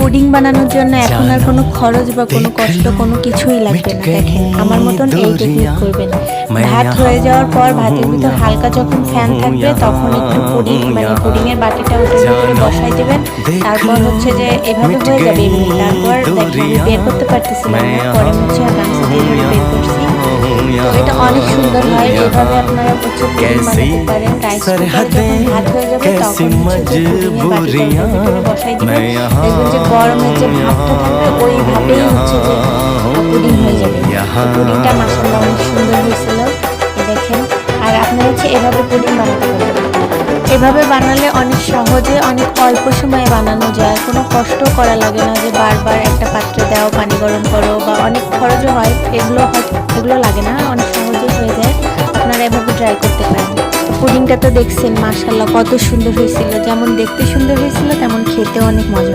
Pudding বানানোর জন্য এখন আর কোনো খরচ বা কোনো কষ্ট কোনো কিছুই লাগবে না। দেখেন আমার মতন এই টেকনিক করবেন। ভাত হয়ে যাওয়ার পর ভাতের ভিতর হালকা যখন ফ্যান থাকবে তখন একটু পুডিং মানে পুডিংয়ের বাটিটা ওটার ভিতরে বসাই দেবেন। তারপর হচ্ছে যে এভাবে হয়ে যাবে এমনি। তারপর দেখেন আমি বের করতে পারতেছিলাম না, পরে হচ্ছে গামছা দিয়ে বের করছি। তো এটা অনেক সুন্দর হয়। এভাবে আপনারা হচ্ছে পুডিং বানাতে পারেন। রাইস কুকারে যখন ভাত হয়ে যাবে তখন হচ্ছে যে পুডিংয়ের বাটিটা ভিতরে বসাই দিবেন। দেখবেন যে গরমের যে ভাতটা থাকবে ওই ভাবেই হচ্ছে যে পুডিং হয়ে যাবে। পুডিংটা মাশাআল্লাহ অনেক সুন্দর হয়েছিল দেখেন। আর আপনারা হচ্ছে এভাবে পুডিং বানাতে পারবেন। এভাবে বানালে অনেক সহজে অনেক অল্প সময়ে বানানো যায়, কোনো কষ্ট করা লাগে না যে বারবার একটা পাত্রে দাও, পানি গরম করো, বা অনেক খরচও হয়, এগুলো লাগে না, অনেক সহজে হয়ে যায়। আপনারা এভাবে ট্রাই করতে পারেন। পুডিংটা তো দেখছেন মাশাআল্লাহ কত সুন্দর হয়েছিল, যেমন দেখতে সুন্দর হয়েছিল তেমন খেতে অনেক মজা।